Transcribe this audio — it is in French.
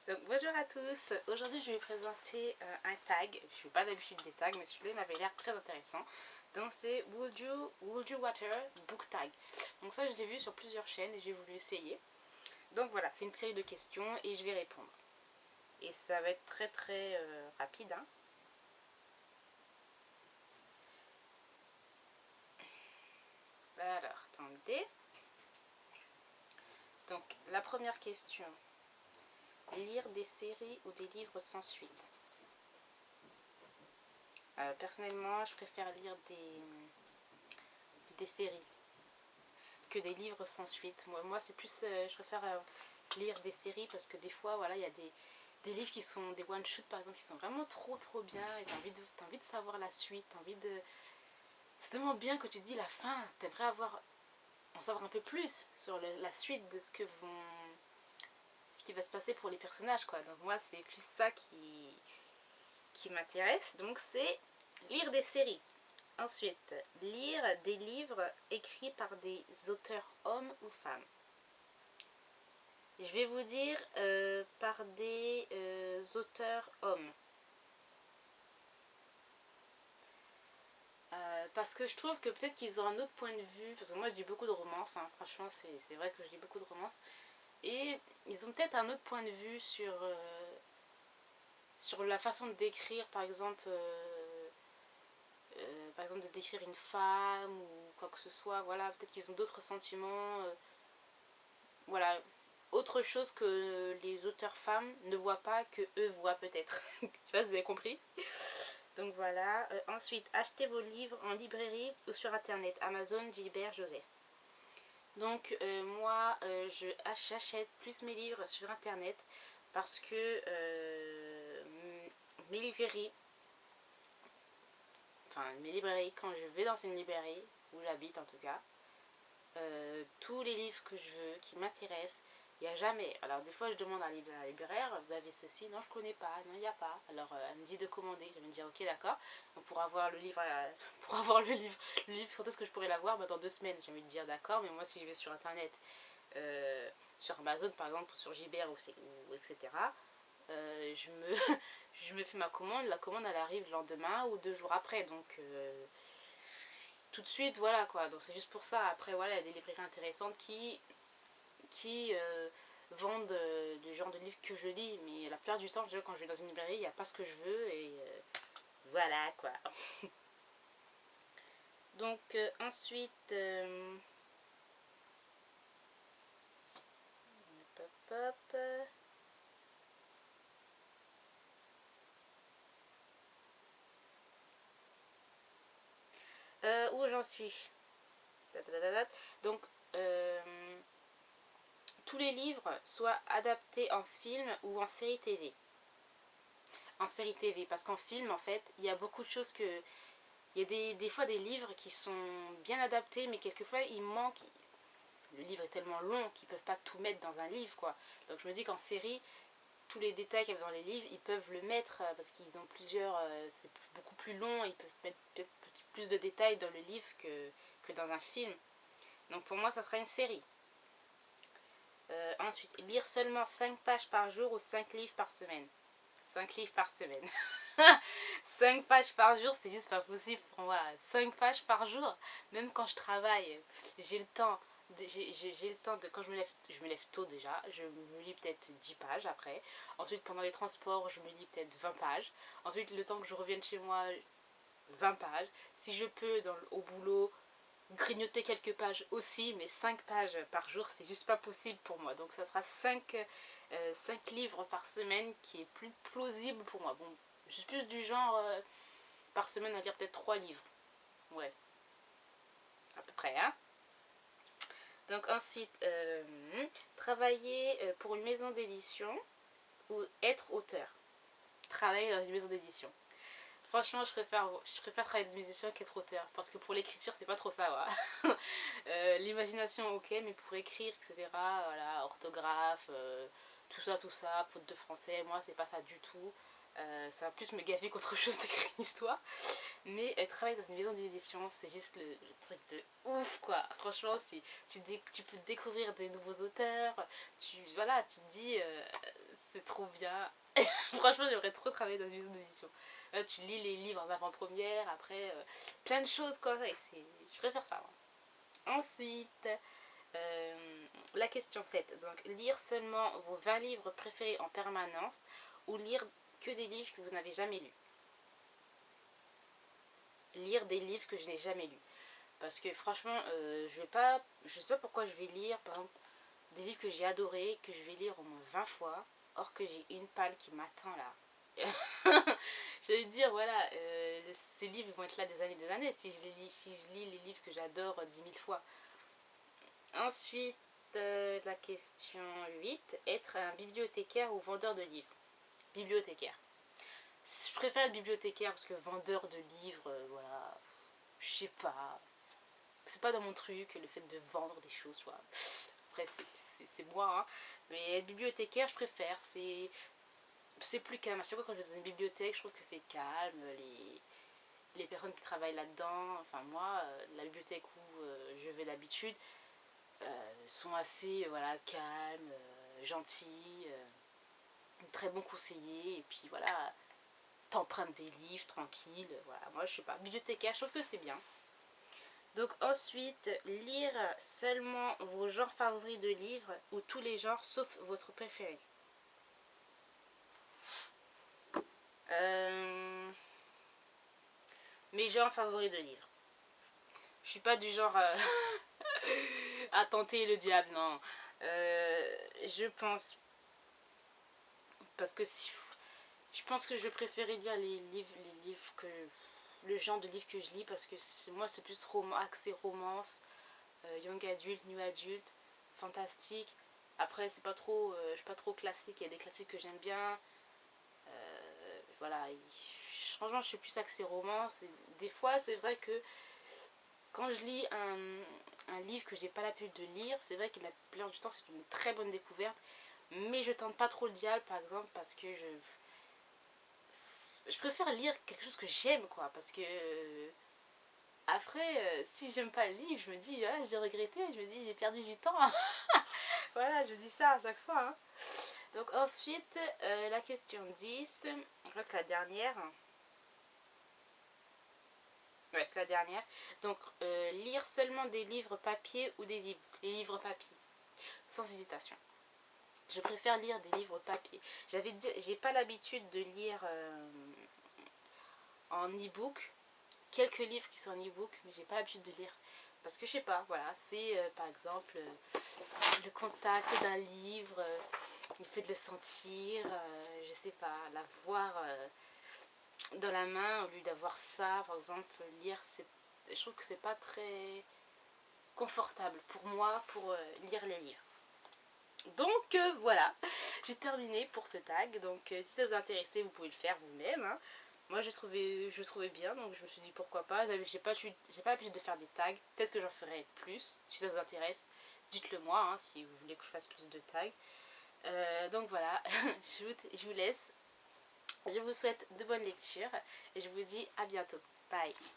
Donc, bonjour à tous, aujourd'hui je vais vous présenter un tag, je ne fais pas d'habitude des tags mais celui-là m'avait l'air très intéressant. Donc c'est Would you Water Book Tag. Donc ça je l'ai vu sur plusieurs chaînes et j'ai voulu essayer. Donc voilà, c'est une série de questions et je vais répondre. Et ça va être très rapide. Hein. Alors, attendez. Donc la première question, lire des séries ou des livres sans suite. Personnellement, je préfère lire des séries que des livres sans suite. Moi c'est plus, je préfère lire des séries parce que des fois, voilà, il y a des livres qui sont des one-shoot par exemple, qui sont vraiment trop bien et t'as envie de savoir la suite, t'as envie de... C'est tellement bien que tu te dis la fin, t'aimerais en savoir un peu plus sur la suite de ce qui va se passer pour les personnages, quoi. Donc moi c'est plus ça qui m'intéresse, donc c'est lire des séries. Ensuite, lire des livres écrits par des auteurs hommes ou femmes. Je vais vous dire par des auteurs hommes. Parce que je trouve que peut-être qu'ils ont un autre point de vue. Parce que moi je lis beaucoup de romances, hein, franchement c'est vrai que je lis beaucoup de romances. Et ils ont peut-être un autre point de vue sur la façon de décrire par exemple de décrire une femme ou quoi que ce soit. Voilà, peut-être qu'ils ont d'autres sentiments. Voilà, autre chose que les auteurs femmes ne voient pas, que eux voient peut-être. Je sais pas si vous avez compris. Donc voilà. Ensuite, achetez vos livres en librairie ou sur internet. Amazon, Gilbert, Joseph. Donc moi, j'achète plus mes livres sur internet parce que mes librairies, quand je vais dans une librairie, où j'habite en tout cas, tous les livres que je veux, qui m'intéressent, il n'y a jamais. Alors des fois je demande à la libraire, vous avez ceci? Non, je connais pas, non, il n'y a pas. Alors elle me dit de commander, je vais me dire ok d'accord. Donc pour avoir le livre, le livre, quand est-ce que je pourrais l'avoir? Dans 2 semaines, j'ai envie de dire d'accord, mais moi si je vais sur internet, sur Amazon par exemple, sur Gibert ou etc., je me fais ma commande, la commande elle arrive le lendemain ou 2 jours après, donc tout de suite, voilà quoi. Donc c'est juste pour ça. Après voilà, il y a des librairies intéressantes qui vendent le genre de livres que je lis, mais la plupart du temps, quand je vais dans une librairie, il n'y a pas ce que je veux et voilà quoi. Donc ensuite, pop, pop, où j'en suis? Donc tous les livres soient adaptés en film ou en série TV. En série TV, parce qu'en film, en fait, il y a beaucoup de choses que... Il y a des fois des livres qui sont bien adaptés, mais quelquefois, il manque... Le livre est tellement long qu'ils ne peuvent pas tout mettre dans un livre, quoi. Donc je me dis qu'en série, tous les détails qu'il y a dans les livres, ils peuvent le mettre, parce qu'ils ont plusieurs... c'est beaucoup plus long, ils peuvent mettre peut-être plus de détails dans le livre que dans un film. Donc pour moi, ça sera une série. Ensuite, lire seulement 5 pages par jour ou 5 livres par semaine. 5 livres par semaine. 5 pages par jour, c'est juste pas possible pour moi. 5 pages par jour, même quand je travaille, j'ai le temps. J'ai le temps de... Quand je me lève tôt déjà. Je me lis peut-être 10 pages après. Ensuite, pendant les transports, je me lis peut-être 20 pages. Ensuite, le temps que je revienne chez moi, 20 pages. Si je peux, au boulot, grignoter quelques pages aussi, mais 5 pages par jour, c'est juste pas possible pour moi. Donc ça sera 5 livres par semaine qui est plus plausible pour moi. Bon, je suis plus du genre par semaine à lire peut-être 3 livres. Ouais, à peu près, hein. Donc ensuite, travailler pour une maison d'édition ou être auteur. Travailler dans une maison d'édition. Franchement, je préfère travailler dans une maison d'édition qu'être auteur. Parce que pour l'écriture, c'est pas trop ça. Ouais. L'imagination, ok, mais pour écrire, etc., voilà, orthographe, tout ça, faute de français, moi, c'est pas ça du tout. Ça va plus me gaver qu'autre chose d'écrire une histoire. Mais travailler dans une maison d'édition, c'est juste le truc de ouf, quoi. Franchement, tu peux découvrir des nouveaux auteurs. Tu te dis, c'est trop bien. Franchement, j'aimerais trop travailler dans une maison d'édition. Là, tu lis les livres en avant-première, après, plein de choses quoi. Je préfère ça. Moi. Ensuite, la question 7. Donc, lire seulement vos 20 livres préférés en permanence ou lire que des livres que vous n'avez jamais lus. Lire des livres que je n'ai jamais lus. Parce que franchement, je sais pas pourquoi je vais lire, par exemple, des livres que j'ai adorés, que je vais lire au moins 20 fois, or que j'ai une palle qui m'attend là. Je vais dire, voilà, ces livres vont être là des années si je lis les livres que j'adore 10 000 fois. Ensuite, la question 8, être un bibliothécaire ou vendeur de livres. Bibliothécaire. Je préfère être bibliothécaire parce que vendeur de livres, voilà, je sais pas. C'est pas dans mon truc, le fait de vendre des choses, quoi. Après, c'est moi, hein. Mais être bibliothécaire, je préfère. C'est plus calme. À chaque fois quand je vais dans une bibliothèque, je trouve que c'est calme. Les personnes qui travaillent là-dedans, enfin moi, la bibliothèque où je vais d'habitude, sont assez voilà, calmes, gentils, très bons conseillers. Et puis voilà, t'empruntes des livres tranquille. Voilà, moi je sais pas. Bibliothécaire, je trouve que c'est bien. Donc ensuite, lire seulement vos genres favoris de livres ou tous les genres sauf votre préféré. Mes genres favoris de livres. Je suis pas du genre à tenter le diable, non. Je pense parce que si je pense que je préférais lire les livres que le genre de livre que je lis parce que moi c'est plus axé romance, young adulte, new adulte, fantastique. Après c'est pas trop, je suis pas trop classique. Il y a des classiques que j'aime bien. Voilà, franchement je suis plus axé romance. Et des fois c'est vrai que quand je lis un livre que j'ai pas l'habitude de lire, c'est vrai que la plupart du temps c'est une très bonne découverte. Mais je tente pas trop le diable par exemple parce que je préfère lire quelque chose que j'aime quoi. Parce que après, si j'aime pas le livre, je me dis, ah, j'ai regretté, je me dis, j'ai perdu du temps. Voilà, je dis ça à chaque fois. Hein. Donc ensuite, la question 10, je crois que c'est la dernière. Ouais, c'est la dernière. Donc, lire seulement des livres papier ou des e-books. Les livres papier, sans hésitation. Je préfère lire des livres papier. J'ai pas l'habitude de lire en e-book. Quelques livres qui sont en e-book, mais j'ai pas l'habitude de lire. Parce que je sais pas, voilà, c'est par exemple le contact d'un livre, le fait de le sentir, je sais pas, l'avoir dans la main au lieu d'avoir ça, par exemple, lire, je trouve que c'est pas très confortable pour moi pour lire les livres. Donc voilà, j'ai terminé pour ce tag. Donc si ça vous intéresse, vous pouvez le faire vous-même. Hein. Moi je trouvais bien, donc je me suis dit pourquoi pas. J'ai pas l'habitude de faire des tags. Peut-être que j'en ferai plus. Si ça vous intéresse, dites-le moi hein, si vous voulez que je fasse plus de tags. Donc voilà, je vous laisse. Je vous souhaite de bonnes lectures et je vous dis à bientôt. Bye.